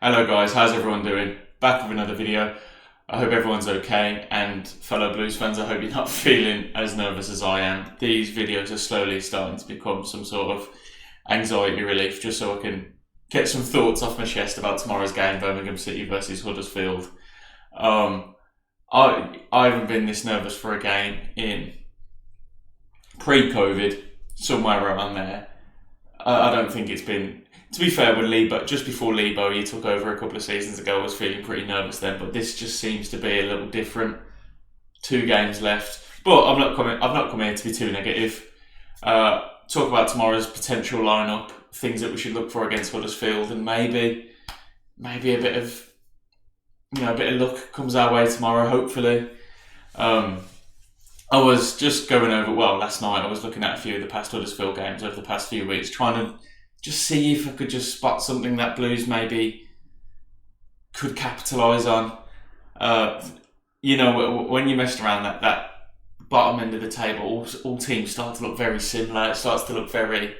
Hello guys, how's everyone doing? Back with another video. I hope everyone's okay, and fellow Blues fans, I hope you're not feeling as nervous as I am. These videos are slowly starting to become some sort of anxiety relief, just so I can get some thoughts off my chest about tomorrow's game, Birmingham City versus Huddersfield. I haven't been this nervous for a game in pre-COVID, somewhere around there. I don't think it's been. To be fair, when Lebo, just before Lebo, you took over a couple of seasons ago, I was feeling pretty nervous then, but this just seems to be a little different. 2 games left, but I've not come here to be too negative. Talk about tomorrow's potential lineup, things that we should look for against Huddersfield, and maybe a bit of luck comes our way tomorrow. Hopefully, I was just going over. Well, last night I was looking at a few of the past Huddersfield games over the past few weeks, trying to just see if I could just spot something that Blues maybe could capitalise on. When you messed around that bottom end of the table, all teams start to look very similar. It starts to look very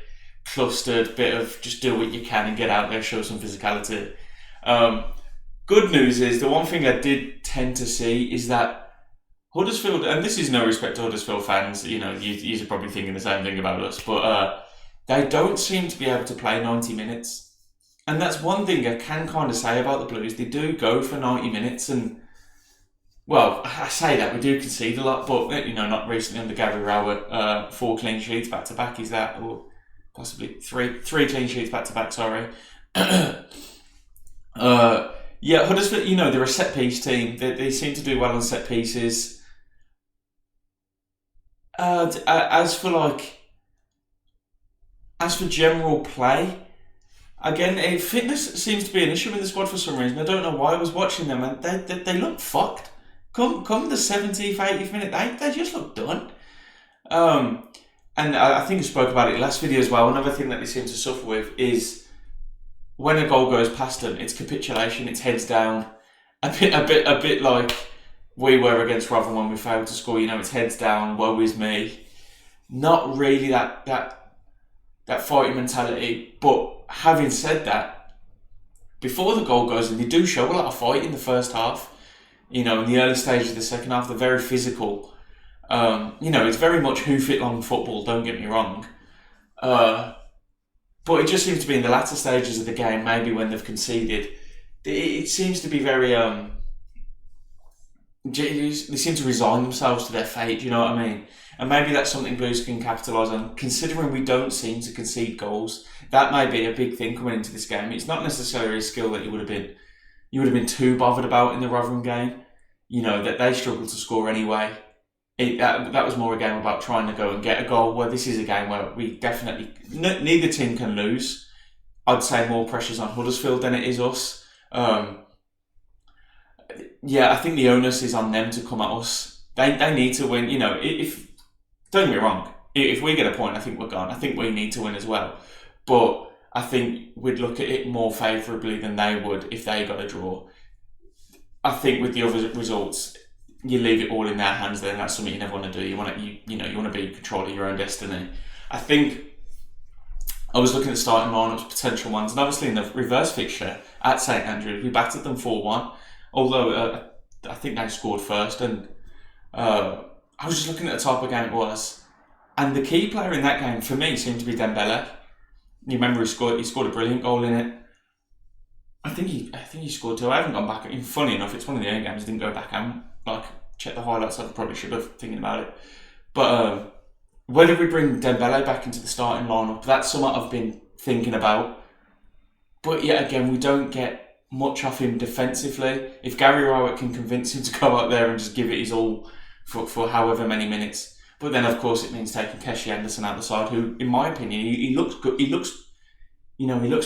clustered, bit of just do what you can and get out there, show some physicality. Good news is, the one thing I did tend to see is that Huddersfield, and this is no respect to Huddersfield fans, you're probably thinking the same thing about us, but they don't seem to be able to play 90 minutes. And that's one thing I can kind of say about the Blues. They do go for 90 minutes and, well, I say that, we do concede a lot, but, not recently under Gary Rowett. 4 clean sheets back-to-back, is that? Or possibly 3 clean sheets back-to-back, sorry. Huddersfield, they're a set-piece team. They seem to do well on set pieces. As for general play, again, fitness seems to be an issue in the squad for some reason. I don't know why. I was watching them and they look fucked. Come the 70th, 80th minute, they just look done. And I think I spoke about it last video as well. Another thing that they seem to suffer with is when a goal goes past them, it's capitulation, it's heads down. A bit like we were against Rotherham when we failed to score. It's heads down, woe is me. Not really that fighting mentality, but having said that, before the goal goes in, they do show a lot of fight in the first half. In the early stages of the second half, they're very physical. It's very much hoof it long football, don't get me wrong. But it just seems to be in the latter stages of the game, maybe when they've conceded, it seems to be very they seem to resign themselves to their fate, you know what I mean? And maybe that's something Blues can capitalise on, considering we don't seem to concede goals. That may be a big thing coming into this game. It's not necessarily a skill that you would have been too bothered about in the Rotherham game. That they struggled to score anyway. That was more a game about trying to go and get a goal, where this is a game where we definitely, neither team can lose. I'd say more pressure's on Huddersfield than it is us. I think the onus is on them to come at us. They need to win. Don't get me wrong, if we get a point, I think we're gone. I think we need to win as well. But I think we'd look at it more favourably than they would if they got a draw. I think with the other results, you leave it all in their hands then. That's something you never want to do. You want to be in control of your own destiny. I think I was looking at starting lineups, potential ones, and obviously in the reverse fixture at St Andrews, we battered them 4-1. Although I think they scored first, and I was just looking at the type of game it was, and the key player in that game for me seemed to be Dembele. You remember he scored a brilliant goal in it. I think he scored 2. I haven't gone back. And funny enough, it's one of the only games I didn't go back and check the highlights. I probably should have, thinking about it. But whether we bring Dembele back into the starting lineup, that's something I've been thinking about. But yet again, we don't get much off him defensively. If Gary Rowett can convince him to go out there and just give it his all for however many minutes, but then of course it means taking Keshi Anderson out the side, who, in my opinion, he looks good. He looks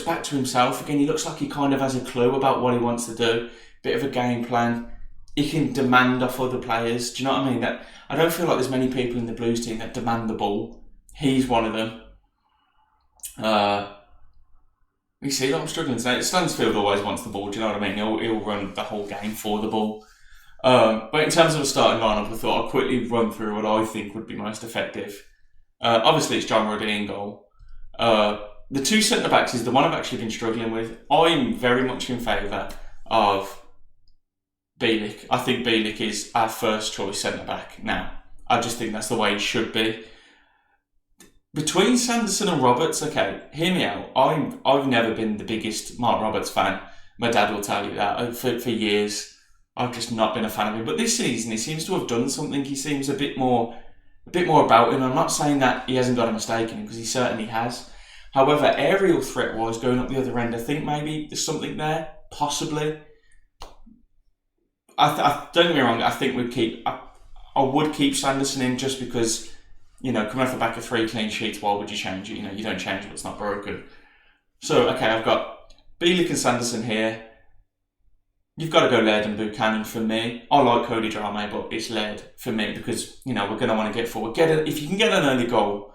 back to himself again. He looks like he kind of has a clue about what he wants to do. Bit of a game plan. He can demand off other players. Do you know what I mean? That I don't feel like there's many people in the Blues team that demand the ball. He's one of them. You see, I'm struggling today. Stansfield always wants the ball, do you know what I mean? He'll run the whole game for the ball. But in terms of a starting lineup, I thought I'd quickly run through what I think would be most effective. Obviously, it's John Ruddy in goal. the two centre backs is the one I've actually been struggling with. I'm very much in favour of Bielik. I think Bielik is our first choice centre back now. I just think that's the way it should be. Between Sanderson and Roberts, okay, hear me out. I've never been the biggest Mark Roberts fan. My dad will tell you that. For years, I've just not been a fan of him. But this season, he seems to have done something. He seems a bit more about him. I'm not saying that he hasn't got a mistake in him, because he certainly has. However, aerial threat-wise, going up the other end, I think maybe there's something there, possibly. Don't get me wrong, I think I would keep Sanderson in, just because, coming off the back of 3 clean sheets, why would you change it? You don't change what's not broken. So, okay, I've got Bielik and Sanderson here. You've got to go Laird and Buchanan for me. I like Cody Drame, but it's Laird for me, because, we're going to want to get forward. If you can get an early goal,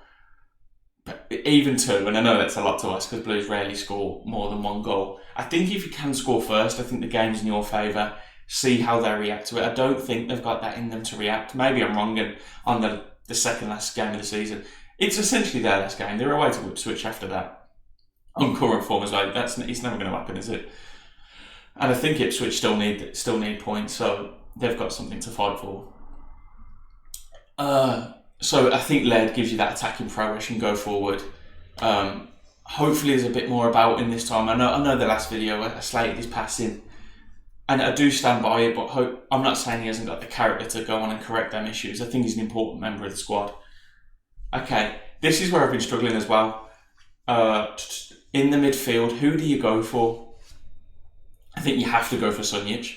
even 2, and I know that's a lot to ask, because Blues rarely score more than 1 goal. I think if you can score first, I think the game's in your favour. See how they react to it. I don't think they've got that in them to react. Maybe I'm wrong, and on the second last game of the season, it's essentially their last game. They're away to Ipswich after that. On current form as well. It's never going to happen, is it? And I think Ipswich still need points, so they've got something to fight for. So I think Laird gives you that attacking prowess and go forward. Hopefully there's a bit more about him this time. I know the last video I slated his passing, and I do stand by it, but I'm not saying he hasn't got the character to go on and correct them issues. I think he's an important member of the squad. Okay, this is where I've been struggling as well. In the midfield, who do you go for? I think you have to go for Sunjic.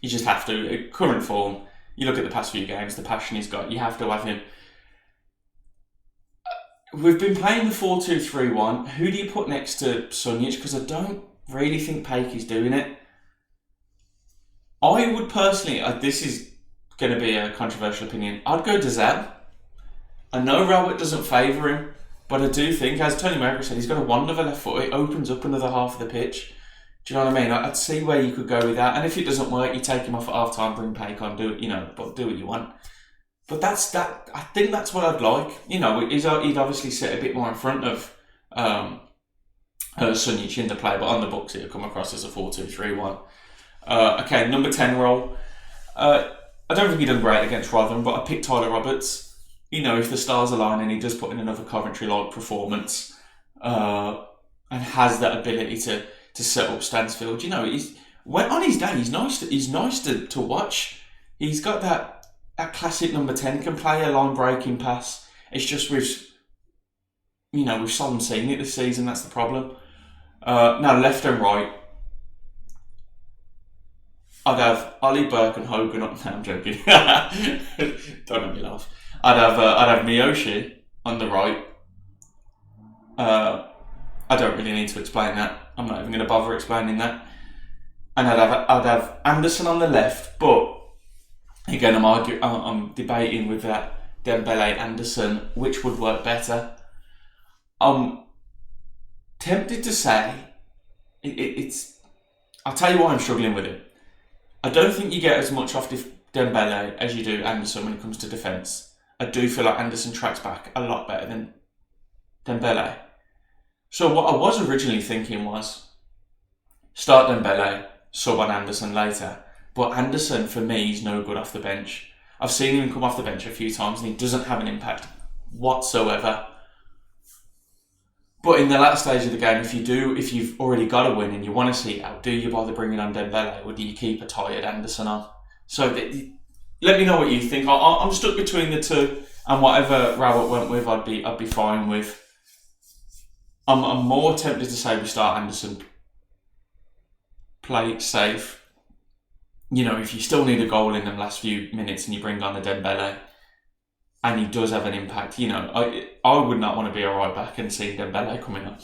You just have to. At current form, you look at the past few games, the passion he's got, you have to have him. We've been playing the 4-2-3-1. Who do you put next to Sunjic? Because I don't really think Pakey's doing it. I would personally, this is going to be a controversial opinion, I'd go Dezal. I know Robert doesn't favour him, but I do think, as Tony Mowbray said, he's got a wand of a left foot. It opens up another half of the pitch. Do you know what I mean? I'd see where you could go with that. And if it doesn't work, you take him off at half time, bring Pake on, do what you want. But that's that. I think that's what I'd like. He'd obviously sit a bit more in front of Sunjic in the play, but on the books it'll come across as a 4-2-3-1. Okay, number 10 role. I don't think he done great against Rotherham, but I picked Tyler Roberts. If the stars align and he does put in another Coventry-like performance, and has that ability to set up Stansfield, on his day, he's nice to watch. He's got that classic number 10, can play a line breaking pass. It's just we've seldom seen it this season. That's the problem. Now left and right, I'd have Ollie, Burke and Hogan up. No, I'm joking. Don't make me laugh. I'd have Miyoshi on the right. I don't really need to explain that. I'm not even going to bother explaining that. And I'd have Anderson on the left, but again, I'm debating with that Dembele Anderson, which would work better. I'm tempted to say it's. I'll tell you why I'm struggling with it. I don't think you get as much off Dembele as you do Anderson when it comes to defence. I do feel like Anderson tracks back a lot better than Dembele. So what I was originally thinking was start Dembele, sub on Anderson later. But Anderson, for me, is no good off the bench. I've seen him come off the bench a few times and he doesn't have an impact whatsoever. But in the last stage of the game, if you've already got a win and you want to see it out, do you bother bringing on Dembele or do you keep a tired Anderson on? So let me know what you think. I'm stuck between the two, and whatever Robert went with, I'd be fine with. I'm more tempted to say we start Anderson, play it safe. If you still need a goal in the last few minutes and you bring on a Dembele, and he does have an impact, I would not want to be a right back and see Dembele coming up,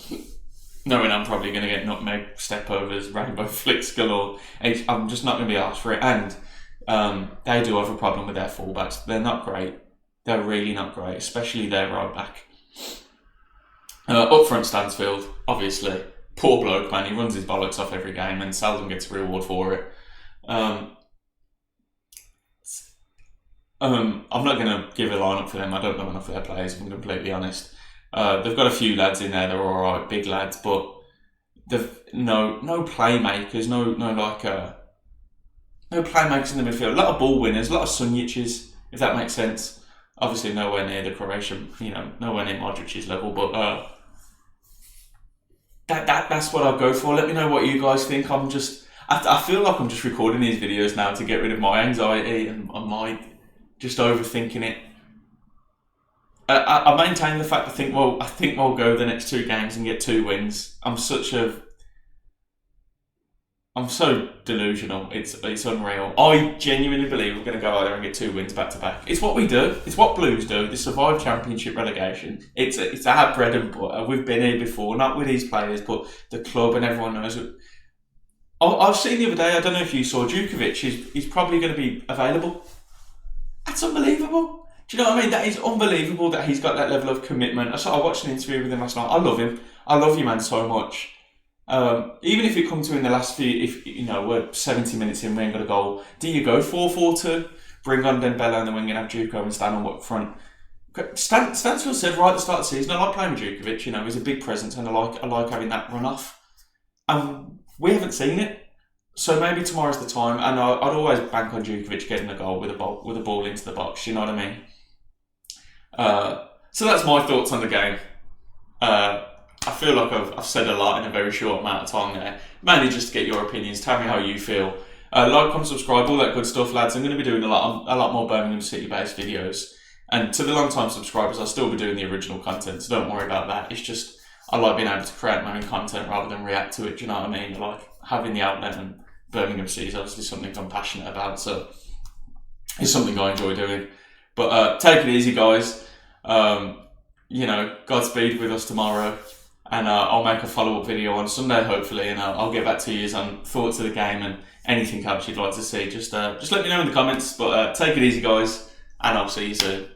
knowing I'm probably going to get nutmeg, step overs, rainbow flicks galore. I'm just not going to be asked for it. And they do have a problem with their fullbacks. They're not great. They're really not great, especially their right back. Up front, Stansfield, obviously, poor bloke, man. He runs his bollocks off every game and seldom gets a reward for it. I'm not going to give a lineup for them. I don't know enough of their players, if I'm completely honest. They've got a few lads in there, they're alright, big lads, but they've no playmakers, no playmakers in the midfield. A lot of ball winners, a lot of Sunjiches, if that makes sense. Obviously nowhere near the Croatian, nowhere near Modric's level, but that's what I'll go for. Let me know what you guys think. I feel like I'm just recording these videos now to get rid of my anxiety and my just overthinking it. I maintain the fact I think we'll go the next 2 games and get 2 wins. I'm so delusional. It's unreal. I genuinely believe we're going to go out there and get 2 wins back to back. It's what we do. It's what Blues do. They survive Championship relegation. It's our bread and butter. We've been here before, not with these players, but the club and everyone knows it. I've seen the other day, I don't know if you saw, Djukovic, he's probably going to be available. That's unbelievable. Do you know what I mean? That is unbelievable that he's got that level of commitment. I watched an interview with him last night. I love him. I love you, man, so much. Even if it comes to in the last few, if we're 70 minutes in, we ain't got a goal, do you go 4-4-2, bring on Dembele on the wing and have Djuko and stand on up front? Stansfield said right at the start of the season, I like playing with Djukovic, he's a big presence and I like having that run off. We haven't seen it, so maybe tomorrow's the time. And I'd always bank on Djukovic getting a goal with a ball into the box. You know what I mean? So that's my thoughts on the game. I feel like I've said a lot in a very short amount of time there. Mainly just to get your opinions. Tell me how you feel. Like, comment, subscribe, all that good stuff, lads. I'm going to be doing a lot more Birmingham City-based videos. And to the long-time subscribers, I'll still be doing the original content, so don't worry about that. It's just I like being able to create my own content rather than react to it, do you know what I mean? I like having the outlet, and Birmingham City is obviously something I'm passionate about, so it's something I enjoy doing. But take it easy, guys. Godspeed with us tomorrow, and I'll make a follow-up video on Sunday, hopefully, and I'll get back to you on thoughts of the game and anything else you'd like to see. Just let me know in the comments, but take it easy, guys, and I'll see you soon.